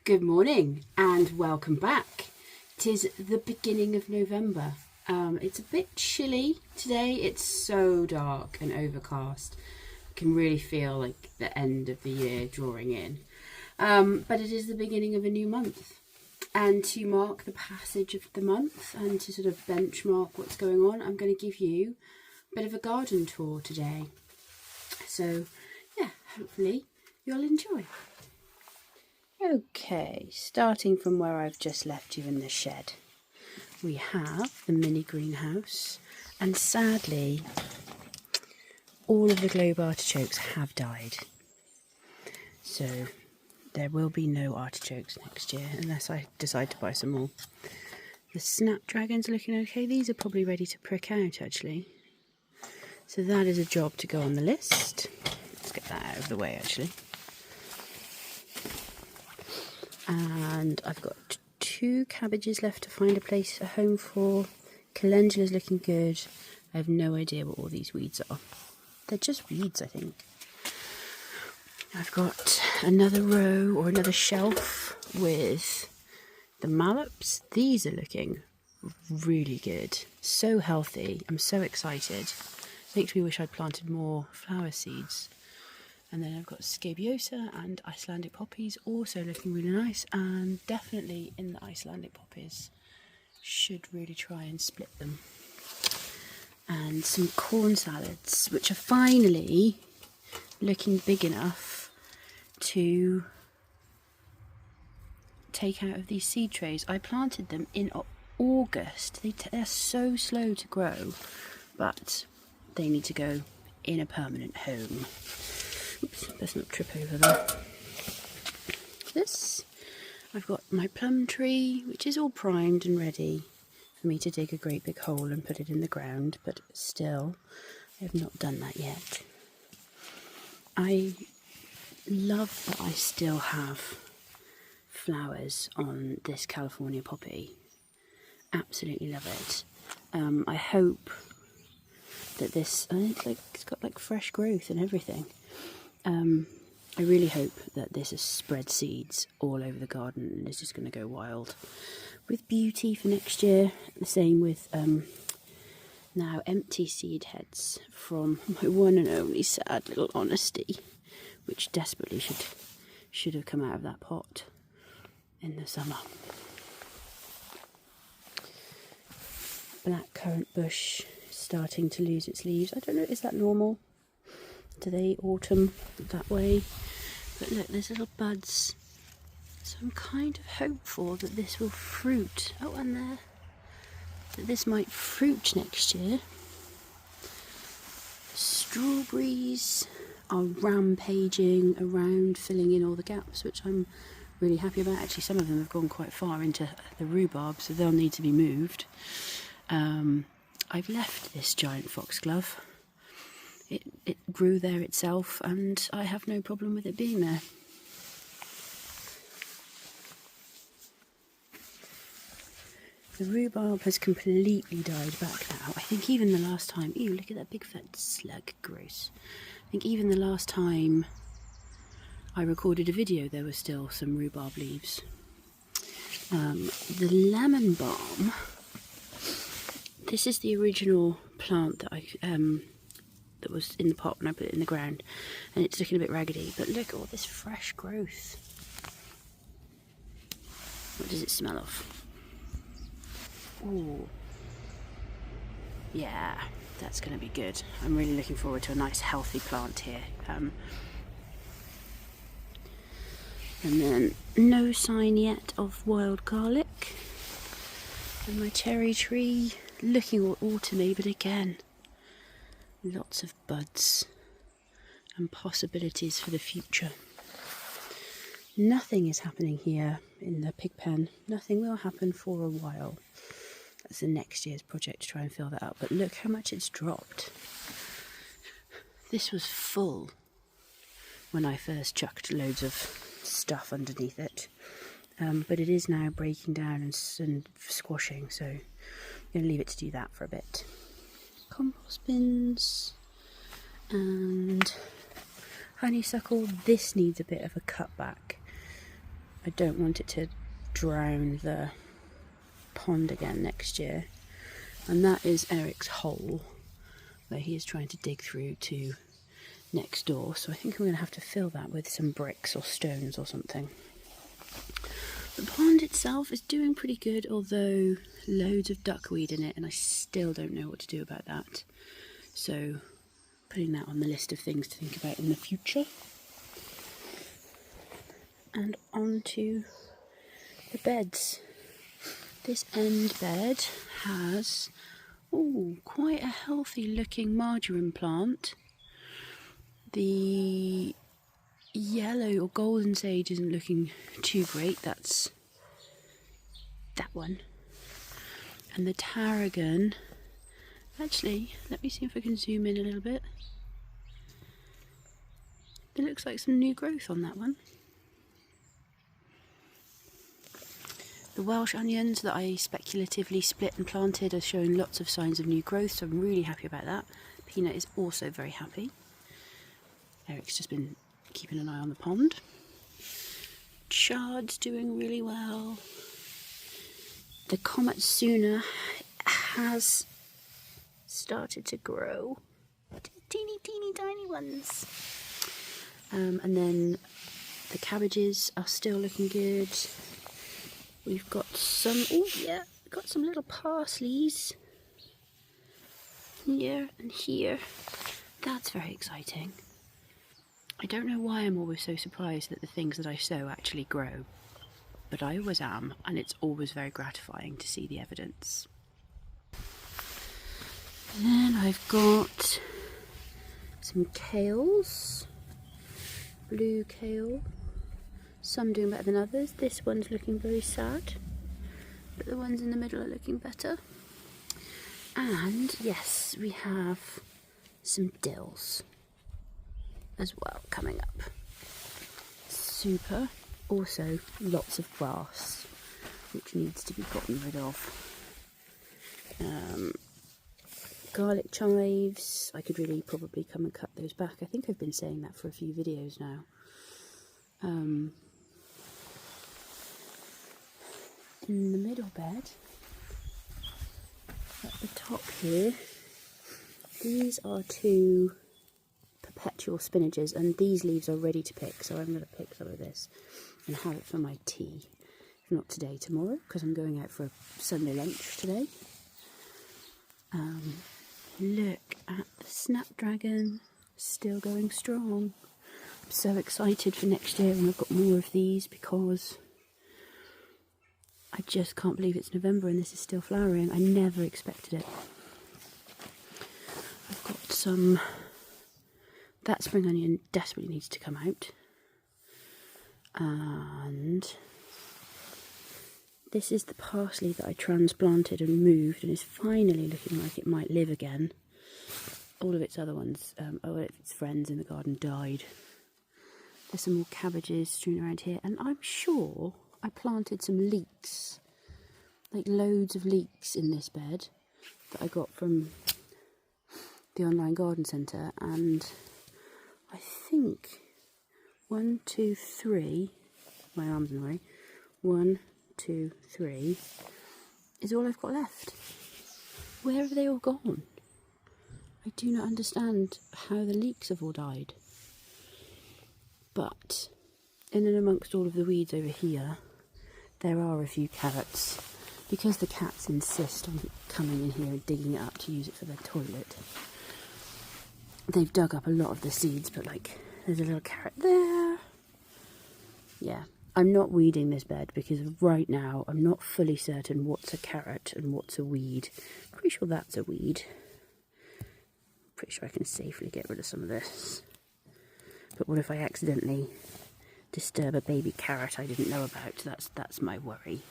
Good morning and welcome back. 'Tis the beginning of November. It's a bit chilly today. It's so dark and overcast. I can really feel like the end of the year drawing in. But it is the beginning of a new month. And to mark the passage of the month and to sort of benchmark what's going on, I'm going to give you a bit of a garden tour today. So yeah, hopefully you'll enjoy. Okay, starting from where I've just left you in the shed, we have the mini greenhouse, and sadly all of the globe artichokes have died, so there will be no artichokes next year unless I decide to buy some more. The snapdragons are looking okay. These are probably ready to prick out actually, so that is a job to go on the list. Let's get that out of the way actually. And I've got 2 cabbages left to find a place, a home for. Calendula's looking good. I have no idea what all these weeds are. They're just weeds, I think. I've got another row or another shelf with the mallops. These are looking really good. So healthy. I'm so excited. Makes me wish I'd planted more flower seeds. And then I've got Scabiosa and Icelandic poppies also looking really nice, and definitely in the Icelandic poppies should really try and split them. And some corn salads, which are finally looking big enough to take out of these seed trays. I planted them in August. They're so slow to grow, but they need to go in a permanent home. Oops, let's not trip over that. This, I've got my plum tree, which is all primed and ready for me to dig a great big hole and put it in the ground, but still, I have not done that yet. I love that I still have flowers on this California poppy. Absolutely love it. I hope that this, I think it's got like fresh growth and everything. I really hope that this has spread seeds all over the garden and is just going to go wild with beauty for next year. The same with now empty seed heads from my one and only sad little Honesty, which desperately should have come out of that pot in the summer. Blackcurrant bush starting to lose its leaves. I don't know, is that normal? Do they autumn that way? But look, there's little buds. So I'm kind of hopeful that this will fruit. Oh, and there. That this might fruit next year. Strawberries are rampaging around, filling in all the gaps, which I'm really happy about. Actually, some of them have gone quite far into the rhubarb, so they'll need to be moved. I've left this giant foxglove. It grew there itself, and I have no problem with it being there. The rhubarb has completely died back now. I think even the last time... Ew, look at that big fat slug. Gross. I think even the last time I recorded a video, there were still some rhubarb leaves. The lemon balm... This is the original plant that that was in the pot when I put it in the ground, and it's looking a bit raggedy, but look at all this fresh growth. What does it smell of? Ooh. Yeah, that's going to be good. I'm really looking forward to a nice healthy plant here. And then no sign yet of wild garlic. And my cherry tree looking all autumny, but again, lots of buds and possibilities for the future. Nothing is happening here in the pig pen. Nothing will happen for a while. That's the next year's project to try and fill that up. But look how much it's dropped. This was full when I first chucked loads of stuff underneath it. But it is now breaking down and squashing, so I'm going to leave it to do that for a bit. Compost bins and honeysuckle. This needs a bit of a cutback. I don't want it to drown the pond again next year. And that is Eric's hole where he is trying to dig through to next door. So I think I'm going to have to fill that with some bricks or stones or something. The pond itself is doing pretty good, although loads of duckweed in it, and I still don't know what to do about that. So putting that on the list of things to think about in the future. And on to the beds. This end bed has quite a healthy looking marjoram plant. The yellow or golden sage isn't looking too great, that's that one. And the tarragon, actually, let me see if I can zoom in a little bit. There looks like some new growth on that one. The Welsh onions that I speculatively split and planted are showing lots of signs of new growth, so I'm really happy about that. Peanut is also very happy. Eric's just been keeping an eye on the pond. Chard's doing really well. The Komatsuna has started to grow. Teeny tiny ones. And then the cabbages are still looking good. We've got some, got some little parsleys here and here. That's very exciting. I don't know why I'm always so surprised that the things that I sow actually grow, but I always am, and it's always very gratifying to see the evidence. And then I've got some kales, blue kale. Some doing better than others. This one's looking very sad, but the ones in the middle are looking better. And yes, we have some dills as well coming up. Super. Also lots of grass which needs to be gotten rid of. Garlic chives, I could really probably come and cut those back. I think I've been saying that for a few videos now. In the middle bed, at the top here, these are two perpetual spinaches, and these leaves are ready to pick, so I'm going to pick some of this and have it for my tea. If not today, tomorrow, because I'm going out for a Sunday lunch today. Look at the snapdragon, still going strong. I'm so excited for next year when I've got more of these, because I just can't believe it's November and this is still flowering. I never expected it. I've got some, that spring onion desperately needs to come out. And this is the parsley that I transplanted and moved and is finally looking like it might live again. All of its other ones, its friends in the garden died. There's some more cabbages strewn around here, and I'm sure I planted some leeks, like loads of leeks in this bed that I got from the online garden centre, and I think 1, 2, 3, my arm's in the way, 1, 2, 3 is all I've got left. Where have they all gone? I do not understand how the leeks have all died. But in and amongst all of the weeds over here, there are a few carrots, because the cats insist on coming in here and digging it up to use it for their toilet. They've dug up a lot of the seeds, but like, there's a little carrot there. Yeah, I'm not weeding this bed because right now I'm not fully certain what's a carrot and what's a weed. Pretty sure that's a weed. Pretty sure I can safely get rid of some of this. But what if I accidentally disturb a baby carrot I didn't know about? That's my worry.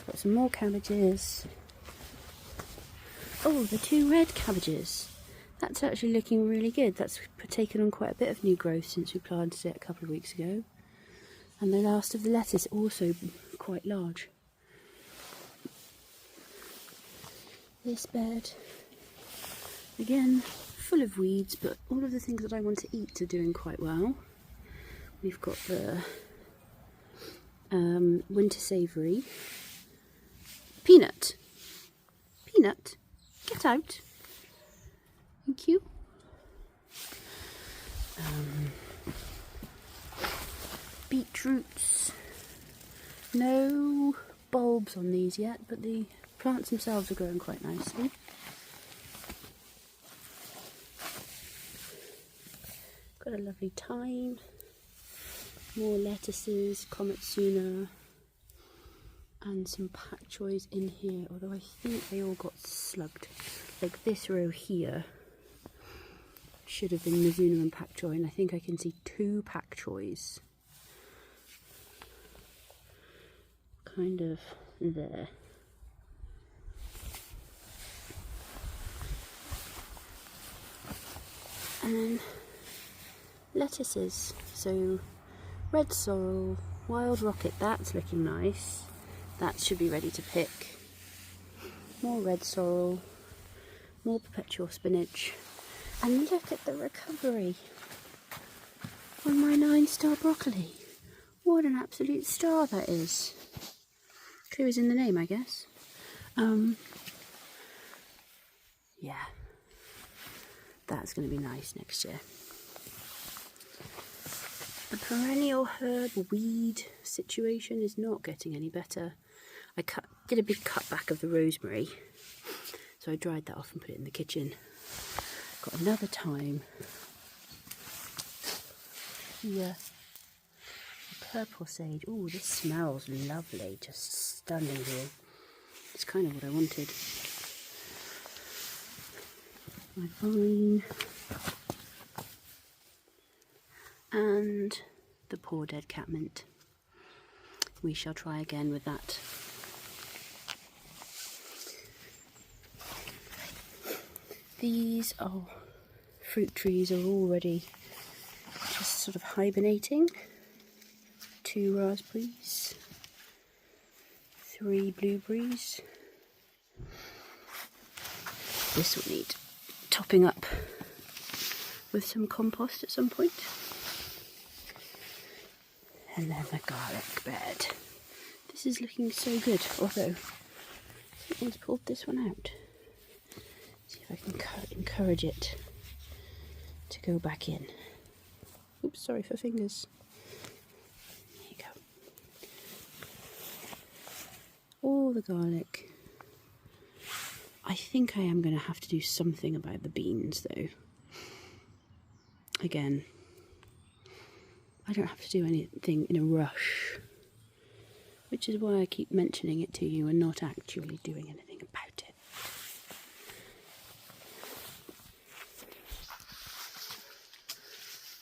Got some more cabbages. Oh, the 2 red cabbages. That's actually looking really good. That's taken on quite a bit of new growth since we planted it a couple of weeks ago. And the last of the lettuce also quite large. This bed, again, full of weeds, but all of the things that I want to eat are doing quite well. We've got the winter savoury. Peanut, get out. Thank you. Beetroots. No bulbs on these yet, but the plants themselves are growing quite nicely. Got a lovely thyme. More lettuces, kometsuna, and some pak choys in here, although I think they all got slugged. Like this row here should have been Mizuna and pak choy, and I think I can see 2 pak choys kind of there. And then lettuces, so red sorrel, wild rocket, that's looking nice. That should be ready to pick. More red sorrel, more perpetual spinach, and look at the recovery on my 9-star broccoli. What an absolute star that is. Clue is in the name, I guess. Yeah, that's going to be nice next year. The perennial herb weed situation is not getting any better. I did a big cut back of the rosemary, so I dried that off and put it in the kitchen. Got another thyme here. Purple sage. Oh, this smells lovely, just stunning here. It's kind of what I wanted. My vine. And the poor dead cat mint. We shall try again with that. These fruit trees are already just sort of hibernating. 2 raspberries, 3 blueberries. This will need topping up with some compost at some point. And then the garlic bed. This is looking so good, although someone's pulled this one out. See if I can encourage it to go back in. Oops, sorry for fingers. There you go. All the garlic. I think I am going to have to do something about the beans though. Again, I don't have to do anything in a rush, which is why I keep mentioning it to you and not actually doing anything about it.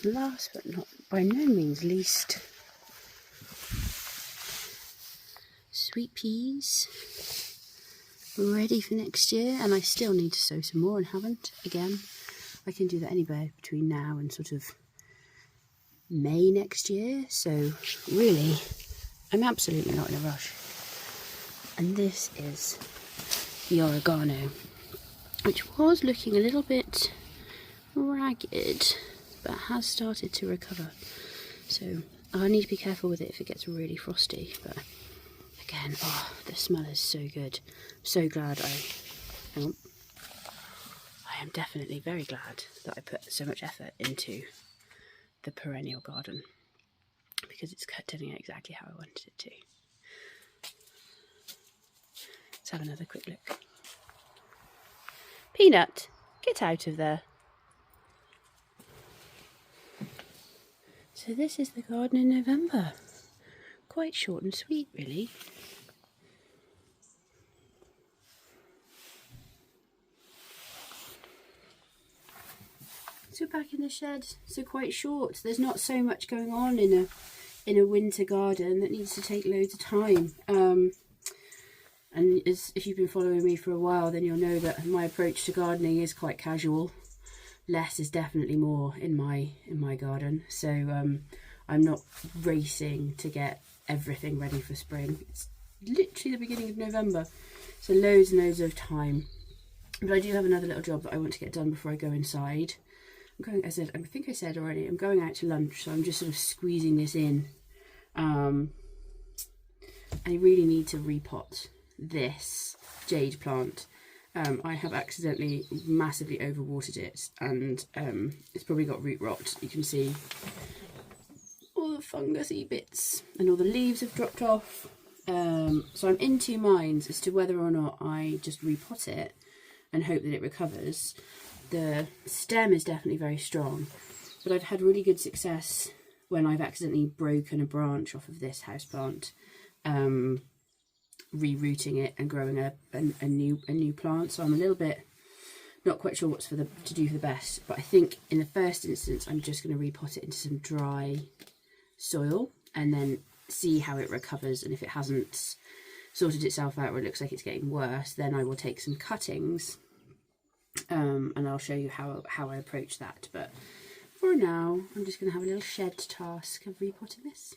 Last but not by no means least, sweet peas, ready for next year, and I still need to sow some more and haven't. Again, I can do that anywhere between now and sort of May next year, so really I'm absolutely not in a rush. And this is the oregano, which was looking a little bit ragged but has started to recover, so I need to be careful with it if it gets really frosty. But again, the smell is so good. I'm so glad I am definitely very glad that I put so much effort into the perennial garden, because it's turning out exactly how I wanted it to. Let's have another quick look. Peanut, get out of there. So this is the garden in November. Quite short and sweet, really. So back in the shed, so quite short. There's not so much going on in a winter garden that needs to take loads of time. And if you've been following me for a while, then you'll know that my approach to gardening is quite casual. Less is definitely more in my garden. So I'm not racing to get everything ready for spring. It's literally the beginning of November, so loads and loads of time But I do have another little job that I want to get done before I go inside. I think I said already, I'm going out to lunch, so I'm just sort of squeezing this in. I really need to repot this jade plant. I have accidentally massively overwatered it, and it's probably got root rot. You can see all the fungusy bits and all the leaves have dropped off. So I'm in two minds as to whether or not I just repot it and hope that it recovers. The stem is definitely very strong, but I've had really good success when I've accidentally broken a branch off of this houseplant, rerouting it and growing a new plant. So I'm a little bit not quite sure what's to do for the best, but I think in the first instance I'm just going to repot it into some dry soil and then see how it recovers. And if it hasn't sorted itself out or it looks like it's getting worse, then I will take some cuttings, and I'll show you how I approach that. But for now, I'm just going to have a little shed task of repotting this.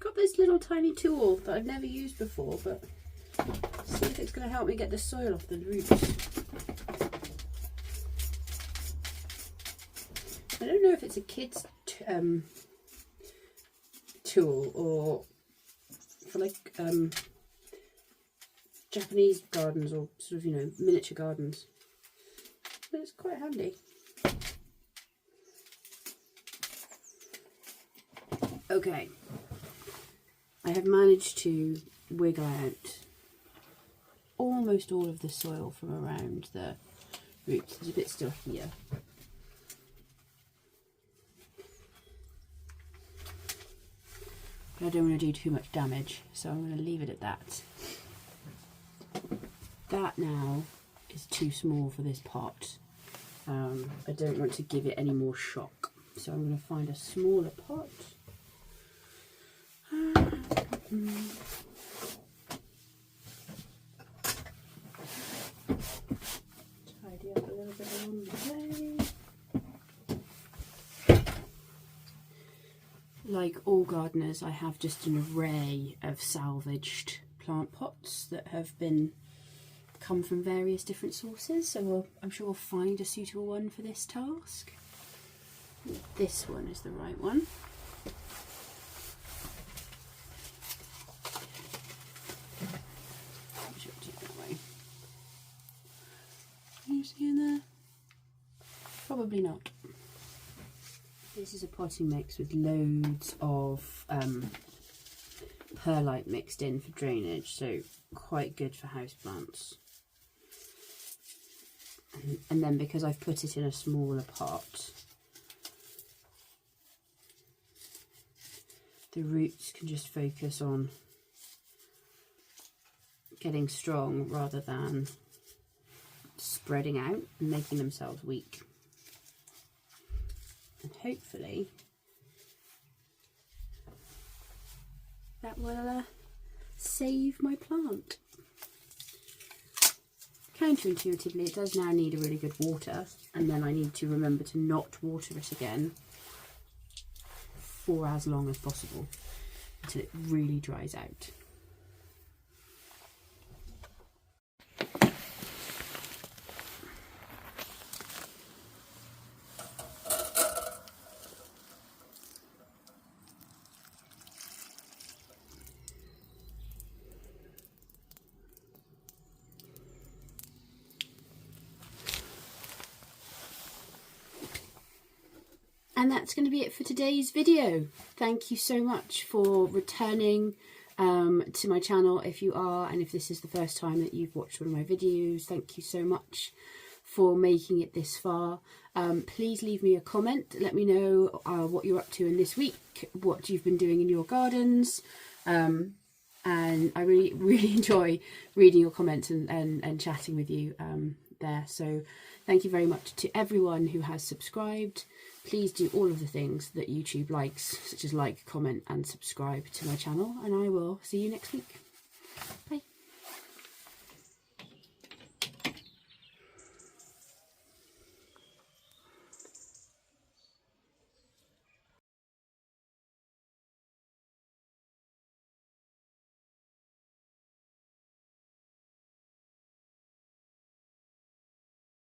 Got this little tiny tool that I've never used before, but see if it's going to help me get the soil off the roots. I don't know if it's a kid's tool or for like Japanese gardens or sort of, you know, miniature gardens, but it's quite handy. Okay. I have managed to wiggle out almost all of the soil from around the roots. There's a bit still here. But I don't want to do too much damage, so I'm going to leave it at that. That now is too small for this pot. I don't want to give it any more shock, so I'm going to find a smaller pot. Tidy up a little bit along the way. Like all gardeners, I have just an array of salvaged plant pots that have come from various different sources, so I'm sure we'll find a suitable one for this task. This one is the right one. In there? Probably not. This is a potting mix with loads of perlite mixed in for drainage, so quite good for houseplants. And then because I've put it in a smaller pot, the roots can just focus on getting strong rather than spreading out and making themselves weak. And hopefully that will save my plant. Counterintuitively, it does now need a really good water, and then I need to remember to not water it again for as long as possible until it really dries out. And that's going to be it for today's video. Thank you so much for returning to my channel if you are, and if this is the first time that you've watched one of my videos, thank you so much for making it this far. Please leave me a comment, let me know what you're up to in this week, what you've been doing in your gardens, and I really enjoy reading your comments and chatting with you there. So thank you very much to everyone who has subscribed. Please do all of the things that YouTube likes, such as like, comment and subscribe to my channel, and I will see you next week.